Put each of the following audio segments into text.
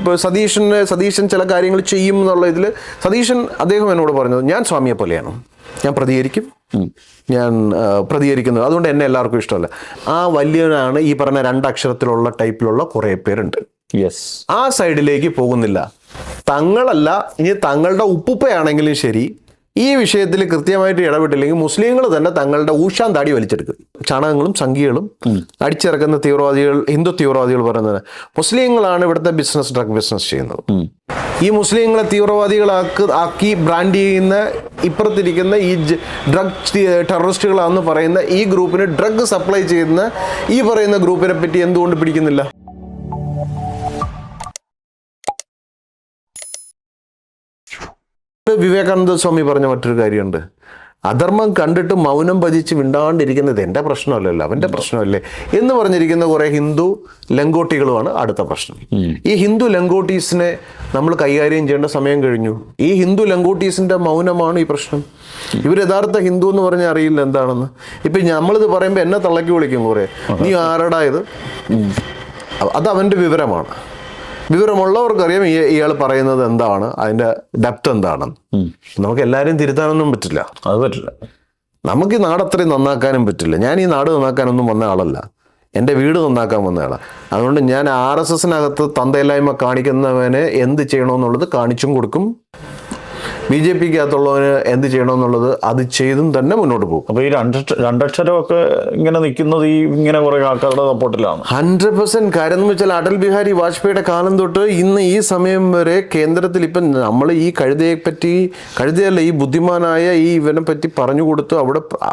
ഇപ്പോൾ സതീശൻ ചില കാര്യങ്ങൾ ചെയ്യും എന്നുള്ള ഇതിൽ അദ്ദേഹം എന്നോട് പറഞ്ഞത്, ഞാൻ സ്വാമിയെ പോലെയാണ്, ഞാൻ പ്രതികരിക്കുന്നത്, അതുകൊണ്ട് എന്നെ എല്ലാവർക്കും ഇഷ്ടമല്ല. ആ വലിയവനാണ് ഈ പറഞ്ഞ രണ്ടക്ഷരത്തിലുള്ള ടൈപ്പിലുള്ള കുറേ പേരുണ്ട്. ആ സൈഡിലേക്ക് പോകുന്നില്ല. തങ്ങളല്ല, ഇനി തങ്ങളുടെ ഉപ്പുപ്പയാണെങ്കിലും ശരി, ഈ വിഷയത്തിൽ കൃത്യമായിട്ട് ഇടപെട്ടില്ലെങ്കിൽ മുസ്ലിങ്ങൾ തന്നെ തങ്ങളുടെ ഊഷാൻ താടി വലിച്ചെടുക്കും. ചാണകങ്ങളും സംഘികളും അടിച്ചിറക്കുന്ന തീവ്രവാദികൾ, ഹിന്ദു തീവ്രവാദികൾ പറയുന്നത് മുസ്ലിങ്ങളാണ് ഇവിടുത്തെ ഡ്രഗ് ബിസിനസ് ചെയ്യുന്നത്. ഈ മുസ്ലിങ്ങളെ തീവ്രവാദികളാക്കി ബ്രാൻഡ് ചെയ്യുന്ന ഇപ്പുറത്തിരിക്കുന്ന ഈ ഡ്രഗ് ടെററിസ്റ്റുകളാണെന്ന് പറയുന്ന ഈ ഗ്രൂപ്പിന് ഡ്രഗ് സപ്ലൈ ചെയ്യുന്ന ഈ പറയുന്ന ഗ്രൂപ്പിനെ പറ്റി എന്തുകൊണ്ട് പിടിക്കുന്നില്ല? വിവേകാനന്ദ സ്വാമി പറഞ്ഞ മറ്റൊരു കാര്യമുണ്ട്, അധർമ്മം കണ്ടിട്ട് മൗനം ഭജിച്ച് മിണ്ടാണ്ടിരിക്കുന്നത് എൻ്റെ പ്രശ്നമല്ലല്ലോ, അവൻ്റെ പ്രശ്നമല്ലേ എന്ന് പറഞ്ഞിരിക്കുന്ന കുറേ ഹിന്ദു ലങ്കോട്ടികളുമാണ് അടുത്ത പ്രശ്നം. ഈ ഹിന്ദു ലങ്കോട്ടീസിനെ നമ്മൾ കൈകാര്യം ചെയ്യേണ്ട സമയം കഴിഞ്ഞു. ഈ ഹിന്ദു ലങ്കോട്ടീസിൻ്റെ മൗനമാണ് ഈ പ്രശ്നം. ഇവർ യഥാർത്ഥ ഹിന്ദു എന്ന് പറഞ്ഞാൽ അറിയില്ല എന്താണെന്ന്. ഇപ്പം നമ്മളിത് പറയുമ്പോൾ എന്നെ തള്ളക്കി വിളിക്കും കുറേ, നീ ആരടാ ഇത്? അത് അവൻ്റെ വിവരമാണ്. വിവരമുള്ളവർക്കറിയാം ഇയാൾ പറയുന്നത് എന്താണ്, അതിൻ്റെ ഡെപ്ത് എന്താണെന്ന്. നമുക്ക് എല്ലാവരെയും തിരുത്താനൊന്നും പറ്റില്ല. അത് പറ്റില്ല. നമുക്ക് ഈ നാട് അത്രയും നന്നാക്കാനും പറ്റില്ല. ഞാൻ ഈ നാട് നന്നാക്കാനൊന്നും വന്ന ആളല്ല, എൻ്റെ വീട് നന്നാക്കാൻ വന്ന ആളാണ്. അതുകൊണ്ട് ഞാൻ RSSനകത്ത് തന്തയില്ലായ്മ കാണിക്കുന്നവന് എന്ത് ചെയ്യണമെന്നുള്ളത് കാണിച്ചും കൊടുക്കും. BJPക്കകത്തുള്ളവന് എന്ത് ചെയ്യണമെന്നുള്ളത് അത് ചെയ്തും തന്നെ മുന്നോട്ട് പോകും. അപ്പോൾ ഈ രണ്ടക്ഷരമൊക്കെ ഇങ്ങനെ നിൽക്കുന്നത് ഈ ഇങ്ങനെ കുറേ ആൾക്കാരുടെ സപ്പോർട്ടിലാണ്. 100%. കാര്യം എന്ന് വെച്ചാൽ അടൽ ബിഹാരി വാജ്പേയിയുടെ കാലം തൊട്ട് ഇന്ന് ഈ സമയം വരെ കേന്ദ്രത്തിൽ ഇപ്പം നമ്മൾ ഈ കഴുതയല്ല, ഈ ബുദ്ധിമാനായ ഈ ഇവനെ പറ്റി പറഞ്ഞു കൊടുത്തു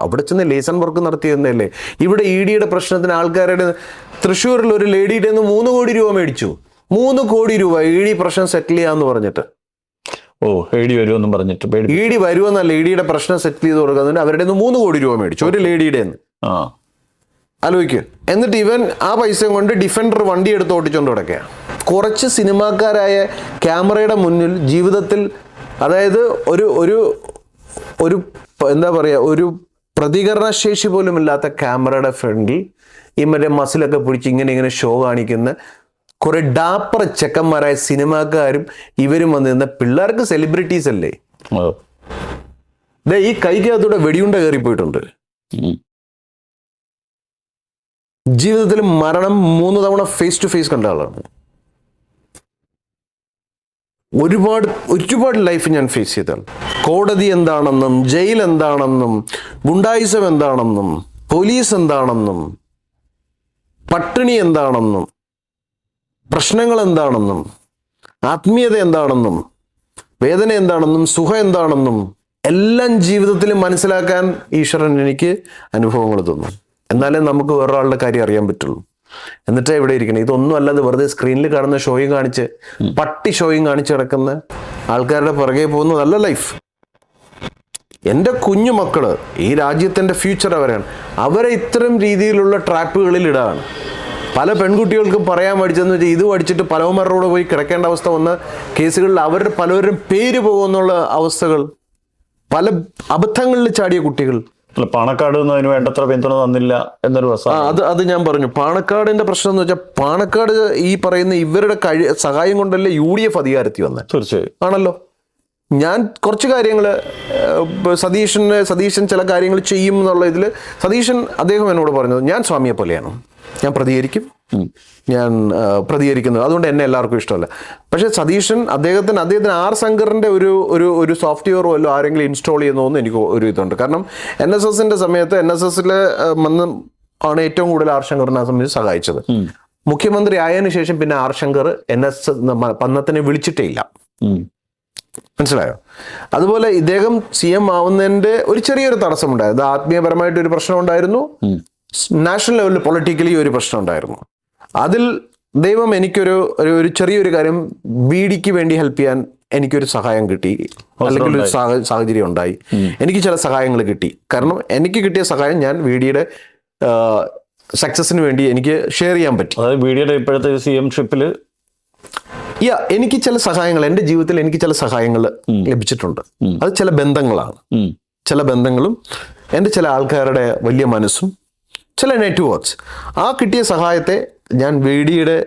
അവിടെ ചെന്ന് ലേസൺ വർക്ക് നടത്തിയിരുന്നല്ലേ. ഇവിടെ EDയുടെ പ്രശ്നത്തിന് ആൾക്കാരുടെ തൃശ്ശൂരിൽ ഒരു ലേഡിയുടെ 3 കോടി രൂപ മേടിച്ചു. 3 കോടി രൂപ ED പ്രശ്നം സെറ്റിൽ ചെയ്യാന്ന് പറഞ്ഞിട്ട്. ED വരുമെന്നും പറഞ്ഞിട്ട് ED വരുമെന്നല്ല, EDയുടെ പ്രശ്നം സെറ്റിൽ ചെയ്ത് കൊടുക്കുന്നതിന് അവരുടെ 3 കോടി രൂപ മേടിച്ചു ഒരു ലേഡിയുടെ. ആലോചിക്കുക. എന്നിട്ട് ഇവൻ ആ പൈസ കൊണ്ട് ഡിഫൻഡർ വണ്ടി എടുത്ത് ഓടിച്ചുകൊണ്ട് കിടക്കുക. കുറച്ച് സിനിമാക്കാരായ ക്യാമറയുടെ മുന്നിൽ ജീവിതത്തിൽ, അതായത് ഒരു എന്താ പറയുക, ഒരു പ്രതികരണശേഷി പോലും ഇല്ലാത്ത ക്യാമറയുടെ ഫ്രണ്ടിൽ ഈ മറ്റേ മസിലൊക്കെ പിടിച്ച് ഇങ്ങനെ ഷോ കാണിക്കുന്ന കുറെ ഡാപ്പർ ചെക്കന്മാരായ സിനിമാക്കാരും ഇവരും വന്നിരുന്ന പിള്ളേർക്ക് സെലിബ്രിറ്റീസ് അല്ലേ. ഈ കൈക്കകത്തൂടെ വെടിയുണ്ട കയറിപ്പോയിട്ടുണ്ട്. ജീവിതത്തിൽ മരണം 3 തവണ ഫേസ് ടു ഫേസ് കണ്ട ആളാണ്. ഒരുപാട് ലൈഫ് ഞാൻ ഫേസ് ചെയ്തതാണ്. കോടതി എന്താണെന്നും ജയിൽ എന്താണെന്നും ഗുണ്ടായിസം എന്താണെന്നും പോലീസ് എന്താണെന്നും പട്ടിണി എന്താണെന്നും പ്രശ്നങ്ങൾ എന്താണെന്നും ആത്മീയത എന്താണെന്നും വേദന എന്താണെന്നും സുഖം എന്താണെന്നും എല്ലാം ജീവിതത്തിൽ മനസ്സിലാക്കാൻ ഈശ്വരൻ എനിക്ക് അനുഭവങ്ങൾ തന്നു. എന്നാലേ നമുക്ക് വേറൊരാളുടെ കാര്യം അറിയാൻ പറ്റുള്ളൂ. എന്നിട്ട് എവിടെ ഇരിക്കണം. ഇതൊന്നും അല്ലാതെ വെറുതെ സ്ക്രീനിൽ കാണുന്ന ഷോയും കാണിച്ച് പട്ടി ഷോയും കാണിച്ച് കിടക്കുന്ന ആൾക്കാരുടെ പുറകെ പോകുന്നതല്ല ലൈഫ്. എൻ്റെ കുഞ്ഞു മക്കള് ഈ രാജ്യത്തിൻ്റെ ഫ്യൂച്ചർ അവരെ ഇത്തരം രീതിയിലുള്ള ട്രാപ്പുകളിൽ ഇടാണ്. പല പെൺകുട്ടികൾക്കും പറയാൻ പഠിച്ചതെന്ന് വെച്ചാൽ ഇത് പഠിച്ചിട്ട് പലവന്മാരുടെ പോയി കിടക്കേണ്ട അവസ്ഥ വന്ന കേസുകളിൽ അവരുടെ പലവരും പേര് പോകുന്നുള്ള അവസ്ഥകൾ, പല അബദ്ധങ്ങളിൽ ചാടിയ കുട്ടികൾ. പാണക്കാട് അതിന് വേണ്ടത്ര പിന്തുണ തന്നില്ല എന്നൊരു അത് ഞാൻ പറഞ്ഞു. പാണക്കാടിന്റെ പ്രശ്നം എന്ന് വെച്ചാൽ പാണക്കാട് ഈ പറയുന്ന ഇവരുടെ സഹായം കൊണ്ടല്ലേ UDF അധികാരത്തിൽ വന്നത്. തീർച്ചയായും ആണല്ലോ. ഞാൻ കുറച്ച് കാര്യങ്ങൾ സതീശൻ ചില കാര്യങ്ങൾ ചെയ്യും എന്നുള്ള ഇതിൽ അദ്ദേഹം എന്നോട് പറഞ്ഞത്, ഞാൻ സ്വാമിയെ പോലെയാണ്, ഞാൻ പ്രതികരിക്കുന്നത്, അതുകൊണ്ട് എന്നെ എല്ലാവർക്കും ഇഷ്ടമല്ല. പക്ഷേ അദ്ദേഹത്തിന് R ശങ്കറിൻ്റെ ഒരു സോഫ്റ്റ്വെയർ വല്ലതും ആരെങ്കിലും ഇൻസ്റ്റാൾ ചെയ്യുന്നതെന്ന് എനിക്ക് ഒരു ഇതുണ്ട്. കാരണം NSSന്റെ സമയത്ത് NSSൽ ആണ് ഏറ്റവും കൂടുതൽ R ശങ്കറിനെ ആ സമയത്ത് സഹായിച്ചത്. മുഖ്യമന്ത്രി ആയതിനു ശേഷം പിന്നെ R ശങ്കർ പന്നത്തിനെ വിളിച്ചിട്ടേ ഇല്ല. മനസ്സിലായോ? അതുപോലെ ഇദ്ദേഹം CM ആവുന്നതിൻ്റെ ഒരു ചെറിയൊരു തടസ്സമുണ്ടായിരുന്നു. ആത്മീയപരമായിട്ട് ഒരു പ്രശ്നം ഉണ്ടായിരുന്നു, നാഷണൽ ലെവലിൽ പൊളിറ്റിക്കലി ഒരു പ്രശ്നം ഉണ്ടായിരുന്നു. അതിൽ ദൈവം എനിക്കൊരു ചെറിയൊരു കാര്യം BDക്ക് വേണ്ടി ഹെൽപ്പ് ചെയ്യാൻ എനിക്കൊരു സഹായം കിട്ടി, അല്ലെങ്കിൽ ഒരു സാഹചര്യം ഉണ്ടായി. എനിക്ക് ചില സഹായങ്ങൾ കിട്ടി. കാരണം എനിക്ക് കിട്ടിയ സഹായം ഞാൻ BDയുടെ സക്സസിന് വേണ്ടി എനിക്ക് ഷെയർ ചെയ്യാൻ പറ്റി. അതായത് BDയുടെ ഇപ്പോഴത്തെ CM ഷിപ്പിൽ എനിക്ക് ചില സഹായങ്ങൾ, എൻ്റെ ജീവിതത്തിൽ എനിക്ക് ചില സഹായങ്ങൾ ലഭിച്ചിട്ടുണ്ട്. അത് ചില ബന്ധങ്ങളാണ്. ചില ബന്ധങ്ങളും എൻ്റെ ചില ആൾക്കാരുടെ വലിയ മനസ്സും ചില നെറ്റ്വർക്ക്സ്. ആ കിട്ടിയ സഹായത്തെ ഞാൻ BDയുടെ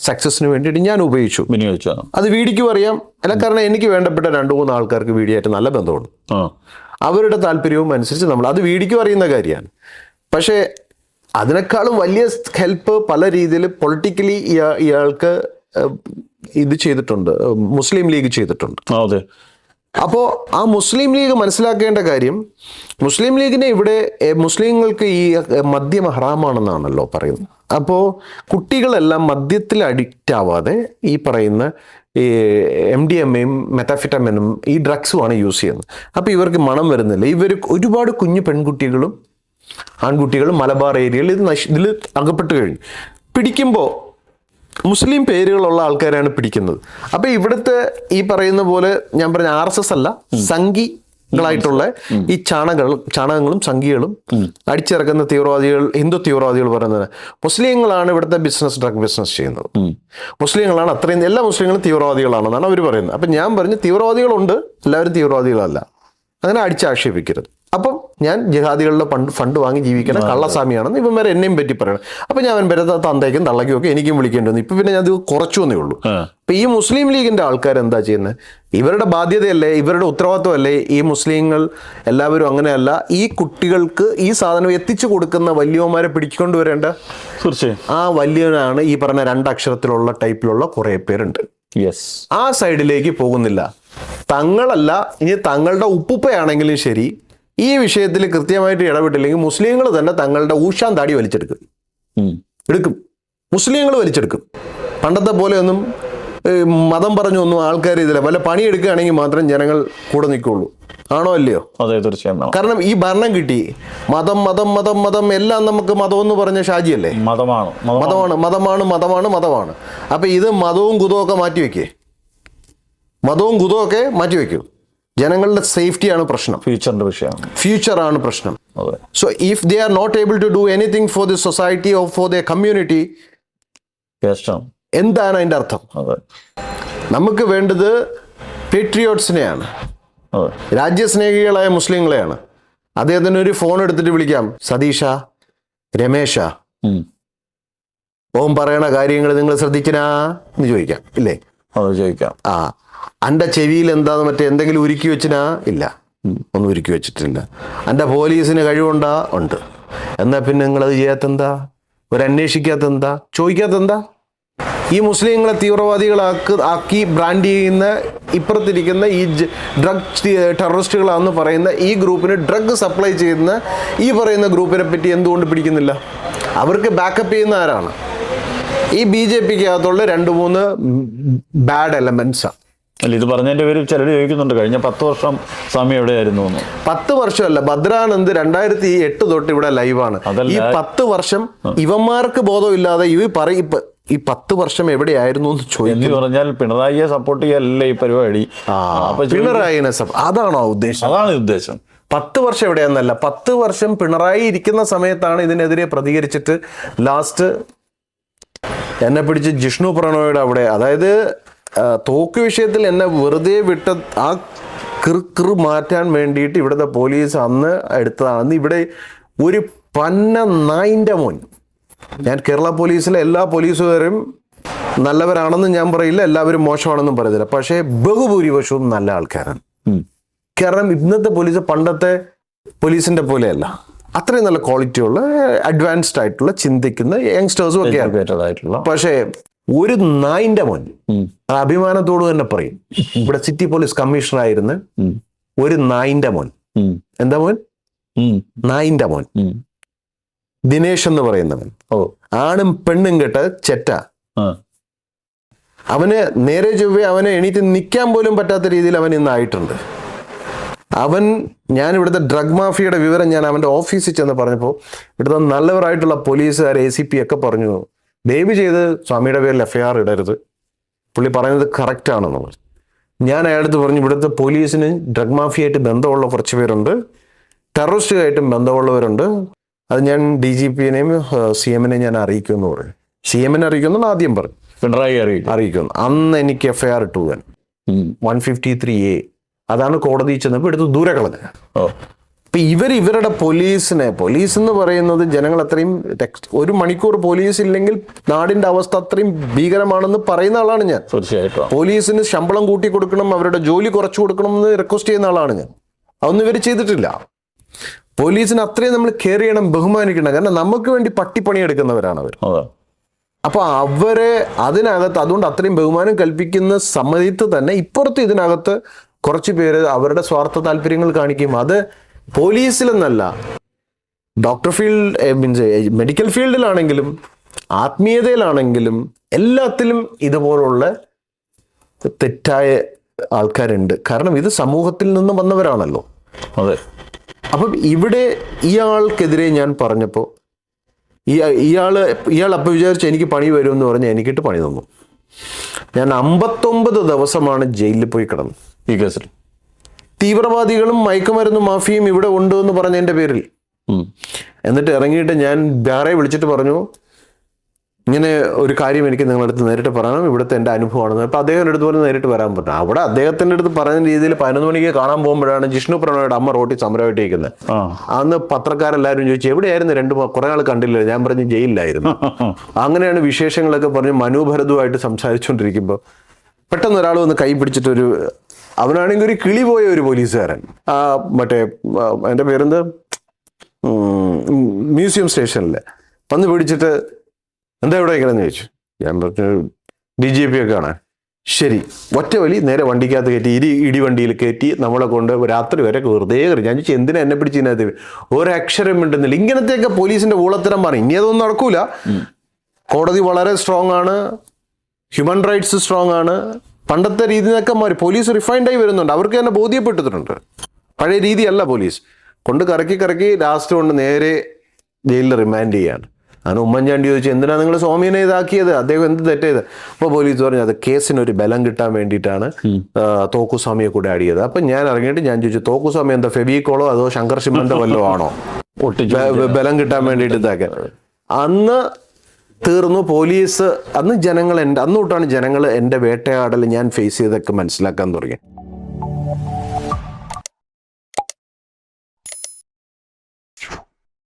സക്സസിന് വേണ്ടിയിട്ട് ഞാൻ ഉപയോഗിച്ചു. വിനിയോഗിച്ചു. അത് വീഡിക്കും അറിയാം. അല്ല, കാരണം എനിക്ക് വേണ്ടപ്പെട്ട 2-3 ആൾക്കാർക്ക് വീഡിയായിട്ട് നല്ല ബന്ധമുണ്ട്. അവരുടെ താല്പര്യവും അനുസരിച്ച് നമ്മൾ അത് വീഡിക്കും അറിയുന്ന കാര്യമാണ്. പക്ഷേ അതിനേക്കാളും വലിയ ഹെൽപ്പ് പല രീതിയിൽ പൊളിറ്റിക്കലി ഇയാൾക്ക് ഇത് ചെയ്തിട്ടുണ്ട്, മുസ്ലിം ലീഗ് ചെയ്തിട്ടുണ്ട്. അതെ. അപ്പോൾ ആ മുസ്ലിം ലീഗ് മനസ്സിലാക്കേണ്ട കാര്യം, മുസ്ലിം ലീഗിനെ ഇവിടെ മുസ്ലിങ്ങൾക്ക് ഈ മദ്യം ഹറാമാണെന്നാണല്ലോ പറയുന്നത്. അപ്പോൾ കുട്ടികളെല്ലാം മദ്യത്തിൽ അഡിക്റ്റ് ആവാതെ ഈ പറയുന്ന ഈ MDMAയും മെത്താഫിറ്റമിനും ഈ ഡ്രഗ്സുമാണ് യൂസ് ചെയ്യുന്നത്. അപ്പോൾ ഇവർക്ക് മണം വരുന്നില്ല. ഇവർ ഒരുപാട് കുഞ്ഞു പെൺകുട്ടികളും ആൺകുട്ടികളും മലബാർ ഏരിയയിൽ ഇതിൽ അകപ്പെട്ട് കഴിഞ്ഞു. പിടിക്കുമ്പോൾ മുസ്ലിം പേരുകളുള്ള ആൾക്കാരാണ് പിടിക്കുന്നത്. അപ്പോൾ ഇവിടുത്തെ ഈ പറയുന്ന പോലെ ഞാൻ പറഞ്ഞ RSS അല്ല, സംഘികളായിട്ടുള്ള ഈ ചാണകങ്ങളും സംഘികളും അടിച്ചിറക്കുന്ന തീവ്രവാദികൾ, ഹിന്ദു തീവ്രവാദികൾ പറയുന്നത് മുസ്ലിങ്ങളാണ് ഇവിടുത്തെ ഡ്രഗ് ബിസിനസ് ചെയ്യുന്നത്. മുസ്ലിങ്ങളാണ് അത്രയും, എല്ലാ മുസ്ലിങ്ങളും തീവ്രവാദികളാണെന്നാണ് അവർ പറയുന്നത്. അപ്പം ഞാൻ പറഞ്ഞു തീവ്രവാദികളുണ്ട്, എല്ലാവരും തീവ്രവാദികളല്ല, അങ്ങനെ അടിച്ചാക്ഷേപിക്കരുത്. അപ്പം ഞാൻ ജിഹാദികളുടെ ഫണ്ട് വാങ്ങി ജീവിക്കണം കള്ളസ്വാമിയാണെന്ന് ഇവൻ വരെ എന്നെയും പറ്റി പറയണം. അപ്പം ഞാൻ അവൻ വരെ തന്തയ്ക്കും തള്ളയ്ക്കും ഒക്കെ എനിക്കും വിളിക്കേണ്ടി വന്നു. ഇപ്പം പിന്നെ ഞാൻ അത് കുറച്ചു എന്നേ ഉള്ളൂ. അപ്പം ഈ മുസ്ലിം ലീഗിൻ്റെ ആൾക്കാർ എന്താ ചെയ്യുന്നത്? ഇവരുടെ ബാധ്യതയല്ലേ, ഇവരുടെ ഉത്തരവാദിത്വമല്ലേ ഈ മുസ്ലിങ്ങൾ എല്ലാവരും അങ്ങനെയല്ല, ഈ കുട്ടികൾക്ക് ഈ സാധനം എത്തിച്ചു കൊടുക്കുന്ന വലിയവന്മാരെ പിടിച്ചുകൊണ്ടുവരേണ്ട. തീർച്ചയായും ആ വലിയവനാണ് ഈ പറഞ്ഞ 2 അക്ഷരത്തിലുള്ള ടൈപ്പിലുള്ള കുറേ പേരുണ്ട്. ആ സൈഡിലേക്ക് പോകുന്നില്ല. തങ്ങളല്ല, ഇനി തങ്ങളുടെ ഉപ്പുപ്പയാണെങ്കിലും ശരി, ഈ വിഷയത്തിൽ കൃത്യമായിട്ട് ഇടപെട്ടില്ലെങ്കിൽ മുസ്ലിങ്ങൾ തന്നെ തങ്ങളുടെ ഊഷാൻ താടി വലിച്ചെടുക്കും. മുസ്ലിങ്ങൾ വലിച്ചെടുക്കും. പണ്ടത്തെ പോലെ ഒന്നും മതം പറഞ്ഞൊന്നും ആൾക്കാർ ഇതില്ല. വല്ല പണിയെടുക്കുകയാണെങ്കിൽ മാത്രം ജനങ്ങൾ കൂടെ നിൽക്കുള്ളൂ. ആണോ അല്ലയോ? അതെ, തീർച്ചയായും. കാരണം ഈ ഭരണം കിട്ടി, മതം മതം മതം മതം എല്ലാം നമുക്ക് മതം എന്ന് പറഞ്ഞ ഷാജിയല്ലേ? മതമാണ്. അപ്പൊ ഇത് മതവും ഗുതവും ഒക്കെ മാറ്റിവെക്കൂ. ജനങ്ങളുടെ സേഫ്റ്റിയാണ് പ്രശ്നം, ഫ്യൂച്ചറാണ് പ്രശ്നം. So if they are not able to do anything for the society or for the community, എന്താണ് അതിൻ്റെ അർത്ഥം? നമുക്ക് വേണ്ടത് പേട്രിയോട്സിനെയാണ്, രാജ്യസ്നേഹികളായ മുസ്ലിങ്ങളെയാണ്. അദ്ദേഹത്തിന് ഒരു ഫോൺ എടുത്തിട്ട് വിളിക്കാം, സതീഷ, രമേശ, ഓം പറയണ കാര്യങ്ങൾ നിങ്ങൾ ശ്രദ്ധിക്കനാ എന്ന് ചോദിക്കാം, ഇല്ലേ? ചോദിക്കാം. എൻ്റെ ചെവിയിൽ എന്താന്ന് മറ്റേ എന്തെങ്കിലും ഉരുക്കി വെച്ചിനാ? ഇല്ല, ഒന്നും ഉരുക്കി വെച്ചിട്ടില്ല. എൻ്റെ പോലീസിന് കഴിവുണ്ടാ? ഉണ്ട്. എന്നാൽ പിന്നെ നിങ്ങളത് ചെയ്യാത്തെന്താ? അന്വേഷിക്കാത്തെന്താ? ചോദിക്കാത്തെന്താ? ഈ മുസ്ലിങ്ങളെ തീവ്രവാദികളാക്കി ബ്രാൻഡ് ചെയ്യുന്ന ഇപ്പുറത്തിരിക്കുന്ന ഈ ഡ്രഗ് ടെററിസ്റ്റുകളാണെന്ന് പറയുന്ന ഈ ഗ്രൂപ്പിന് ഡ്രഗ് സപ്ലൈ ചെയ്യുന്ന ഈ പറയുന്ന ഗ്രൂപ്പിനെ പറ്റി എന്തുകൊണ്ട് പിടിക്കുന്നില്ല? അവർക്ക് ബാക്കപ്പ് ചെയ്യുന്ന ആരാണ്? ഈ BJPക്ക് അകത്തുള്ള 2-3 ബാഡ് എലമെന്റ്സാണ്. അല്ല, ഇത് പറഞ്ഞതിന്റെ പേര് ചിലർ ചോദിക്കുന്നുണ്ട്, കഴിഞ്ഞ 10 വർഷം സ്വാമി എവിടെയായിരുന്നു എന്ന്. 10 വർഷമല്ല, ഭദ്രാനന്ദ് 2008 തൊട്ട് ഇവിടെ ലൈവാണ്. ഈ 10 വർഷം ഇവന്മാർക്ക് ബോധമില്ലാതെ ഈ 10 വർഷം എവിടെയായിരുന്നു എന്ന് ചോദിക്കുന്നു. പറഞ്ഞാൽ പിണറായിയെ സപ്പോർട്ട് ചെയ്യല്ലേ ഈ പരിപാടി? പിണറായിനെ അതാണോ ഉദ്ദേശം? അതാണ് ഉദ്ദേശം. 10 വർഷം എവിടെയാന്നല്ല, 10 വർഷം പിണറായി ഇരിക്കുന്ന സമയത്താണ് ഇതിനെതിരെ പ്രതികരിച്ചിട്ട് ലാസ്റ്റ് എന്നെ പിടിച്ച് ജിഷ്ണു പ്രണോയുടെ അവിടെ, അതായത് തോക്ക് വിഷയത്തിൽ എന്നെ വെറുതെ വിട്ട ആ കിർ മാറ്റാൻ വേണ്ടിയിട്ട് ഇവിടുത്തെ പോലീസ് അന്ന് എടുത്തതാണ്. അന്ന് ഇവിടെ ഒരു പന്ന നായിൻ്റെ മോൻ, ഞാൻ കേരള പോലീസിലെ എല്ലാ പോലീസുകാരും നല്ലവരാണെന്ന് ഞാൻ പറയില്ല, എല്ലാവരും മോശമാണെന്നും പറയത്തില്ല, പക്ഷേ ബഹുഭൂരിപക്ഷവും നല്ല ആൾക്കാരാണ്. കാരണം ഇന്നത്തെ പോലീസ് പണ്ടത്തെ പോലീസിന്റെ പോലെയല്ല, അത്രയും നല്ല ക്വാളിറ്റിയുള്ള അഡ്വാൻസ്ഡ് ആയിട്ടുള്ള ചിന്തിക്കുന്ന യങ്സ്റ്റേഴ്സും ഒക്കെയാണ്. പക്ഷേ ഒരു നായിൻ്റെ മോൻ, അഭിമാനത്തോട് തന്നെ പറയും, ഇവിടെ സിറ്റി പോലീസ് കമ്മീഷണർ ആയിരുന്ന ഒരു നായിൻ്റെ മോൻ. എന്താ മോൻ? നായിൻ്റെ മോൻ. ദിനേശ് എന്ന് പറയുന്നവൻ ആണും പെണ്ണും കേട്ട ചെറ്റ. അവന് നേരെ ചൊവ്വേ അവനെ എണീറ്റ് നിൽക്കാൻ പോലും പറ്റാത്ത രീതിയിൽ അവൻ ഇന്നായിട്ടുണ്ട്. ഞാൻ ഇവിടുത്തെ ഡ്രഗ് മാഫിയയുടെ വിവരം ഞാൻ അവൻ്റെ ഓഫീസിൽ ചെന്ന് പറഞ്ഞപ്പോൾ ഇവിടുത്തെ നല്ലവരായിട്ടുള്ള പോലീസുകാർ ACP ഒക്കെ പറഞ്ഞു, ദയവ് ചെയ്ത് സ്വാമിയുടെ പേരിൽ FIR ഇടരുത്, പുള്ളി പറയുന്നത് കറക്റ്റാണെന്നുള്ളത്. ഞാൻ അയാളടുത്ത് പറഞ്ഞു, ഇവിടുത്തെ പോലീസിന് ഡ്രഗ് മാഫിയായിട്ട് ബന്ധമുള്ള കുറച്ച് പേരുണ്ട്, ടെററിസ്റ്റുമായിട്ടും ബന്ധമുള്ളവരുണ്ട്, അത് ഞാൻ DGPനെയും CMനെയും ഞാൻ അറിയിക്കുമെന്ന് പറയും. CMനെ അറിയിക്കുമെന്നാണ് ആദ്യം പറഞ്ഞു, പിണറായി അറിയിക്കുന്നു. അന്ന് എനിക്ക് FIR ഇട്ടു 153A. അതാണ് കോടതി ചെന്നപ്പോൾ എടുത്ത് ദൂരെ കളഞ്ഞ. അപ്പൊ ഇവരുടെ പോലീസ് എന്ന് പറയുന്നത് ജനങ്ങൾ അത്രയും ഒരു മണിക്കൂർ പോലീസ് ഇല്ലെങ്കിൽ നാടിന്റെ അവസ്ഥ അത്രയും ഭീകരമാണെന്ന് പറയുന്ന ആളാണ് ഞാൻ. തീർച്ചയായിട്ടും പോലീസിന് ശമ്പളം കൂട്ടി കൊടുക്കണം, അവരുടെ ജോലി കുറച്ചു കൊടുക്കണം എന്ന് റിക്വസ്റ്റ് ചെയ്യുന്ന ആളാണ് ഞാൻ. അതൊന്നും ഇവർ ചെയ്തിട്ടില്ല. പോലീസിന് അത്രയും നമ്മൾ കെയർ ചെയ്യണം, ബഹുമാനിക്കണം. കാരണം നമുക്ക് വേണ്ടി പണിയെടുക്കുന്നവരാണ് അവർ. അപ്പൊ അവരെ അതിനകത്ത് അതുകൊണ്ട് അത്രയും ബഹുമാനം കൽപ്പിക്കുന്ന സമയത്ത് തന്നെ ഇപ്പുറത്ത് ഇതിനകത്ത് കുറച്ച് പേര് അവരുടെ സ്വാർത്ഥ താല്പര്യങ്ങൾ കാണിക്കും. അത് പോലീസിലെന്നല്ല, ഡോക്ടർ ഫീൽഡ് മീൻസ് മെഡിക്കൽ ഫീൽഡിലാണെങ്കിലും ആത്മീയതയിലാണെങ്കിലും എല്ലാത്തിലും ഇതുപോലുള്ള തെറ്റായ ആൾക്കാരുണ്ട്. കാരണം ഇത് സമൂഹത്തിൽ നിന്ന് വന്നവരാണല്ലോ. അതെ. അപ്പം ഇവിടെ ഇയാൾക്കെതിരെ ഞാൻ പറഞ്ഞപ്പോൾ ഇയാൾ അപ്പം വിചാരിച്ചു എനിക്ക് പണി വരുമെന്ന് പറഞ്ഞ് എനിക്കിട്ട് പണി തന്നു. ഞാൻ 59 ദിവസമാണ് ജയിലിൽ പോയി കിടന്നു ഈ കേസിൽ. തീവ്രവാദികളും മയക്കുമരുന്ന് മാഫിയും ഇവിടെ ഉണ്ട് എന്ന് പറഞ്ഞതിൻ്റെ പേരിൽ. എന്നിട്ട് ഇറങ്ങിയിട്ട് ഞാൻ വേറെ വിളിച്ചിട്ട് പറഞ്ഞു, ഇങ്ങനെ ഒരു കാര്യം എനിക്ക് നിങ്ങളുടെ അടുത്ത് നേരിട്ട് പറയണം, ഇവിടുത്തെ എൻ്റെ അനുഭവമാണെന്ന്. അപ്പം അദ്ദേഹത്തിൻ്റെ അടുത്ത് പോലെ നേരിട്ട് വരാൻ പറ്റും. അവിടെ അദ്ദേഹത്തിൻ്റെ അടുത്ത് പറയുന്ന രീതിയിൽ 11 മണിക്ക് കാണാൻ പോകുമ്പോഴാണ് ജിഷ്ണു പ്രണോയുടെ അമ്മ റോട്ടിൽ സമരമായിട്ടിരിക്കുന്നത്. അന്ന് പത്രക്കാരെല്ലാവരും ചോദിച്ചു എവിടെയായിരുന്നു, കുറേ നാൾ കണ്ടില്ല. ഞാൻ പറഞ്ഞു ജയിലിലായിരുന്നു. അങ്ങനെയാണ് വിശേഷങ്ങളൊക്കെ പറഞ്ഞ് മനോഭരതുമായിട്ട് സംസാരിച്ചുകൊണ്ടിരിക്കുമ്പോൾ പെട്ടെന്ന് ഒരാൾ വന്ന് കൈ പിടിച്ചിട്ടൊരു, അവനാണെങ്കിൽ ഒരു കിളി പോയ ഒരു പോലീസുകാരൻ, മറ്റേ എൻ്റെ പേരെന്ത്, മ്യൂസിയം സ്റ്റേഷനിൽ വന്ന് പിടിച്ചിട്ട് എന്താ ഇവിടെ ഇങ്ങനെയെന്ന് ചോദിച്ചു. ഞാൻ പറഞ്ഞു DGP ഒക്കെ കാണാൻ. ശരി, ഒറ്റ വലി നേരെ വണ്ടിക്കകത്ത് കയറ്റി ഇടിവണ്ടിയിൽ കയറ്റി നമ്മളെ കൊണ്ട് രാത്രി വരെ വെറുതെ കയറി. ഞാൻ ചോദിച്ചു എന്തിനാ എന്നെ പിടിച്ച് ഇതിനകത്ത്, ഒരക്ഷരം മിണ്ടുന്നില്ല. ഇങ്ങനത്തെയൊക്കെ പോലീസിന്റെ ഊളത്തരം പറയും. ഇനി അതൊന്നും നടക്കൂല. കോടതി വളരെ സ്ട്രോങ് ആണ്, ഹ്യൂമൻ റൈറ്റ്സ് സ്ട്രോങ് ആണ്. പണ്ടത്തെ രീതി നിന്നൊക്കെ മാറി പോലീസ് റിഫൈൻഡായി വരുന്നുണ്ട്. അവർക്ക് തന്നെ ബോധ്യപ്പെട്ടിട്ടുണ്ട് പഴയ രീതിയല്ല പോലീസ്. കൊണ്ട് കറക്കി ലാസ്റ്റ് കൊണ്ട് നേരെ ജയിലിൽ റിമാൻഡ് ചെയ്യാണ്. അങ്ങനെ ഉമ്മൻചാണ്ടി ചോദിച്ചു എന്തിനാ നിങ്ങൾ സ്വാമിനെ ഇതാക്കിയത്, അദ്ദേഹം എന്ത് തെറ്റേത്? അപ്പോൾ പോലീസ് പറഞ്ഞു അത് കേസിനൊരു ബലം കിട്ടാൻ വേണ്ടിയിട്ടാണ് തോക്കുസ്വാമിയെ കൂടെ ആഡ് ചെയ്തത്. അപ്പം ഞാൻ ഇറങ്ങിയിട്ട് ഞാൻ ചോദിച്ചു തോക്കുസ്വാമി എന്താ ഫെവിക്കോളോ അതോ ശങ്കർ സിമന്റെ വല്ലതും ആണോ ബലം കിട്ടാൻ വേണ്ടിയിട്ട് ഇതാക്കാൻ? അന്ന് തീർന്നു. പോലീസ് അന്ന് തൊട്ടാണ് ജനങ്ങൾ എൻ്റെ വേട്ടയാടൽ ഞാൻ ഫേസ് ചെയ്തൊക്കെ മനസ്സിലാക്കാൻ തുടങ്ങി.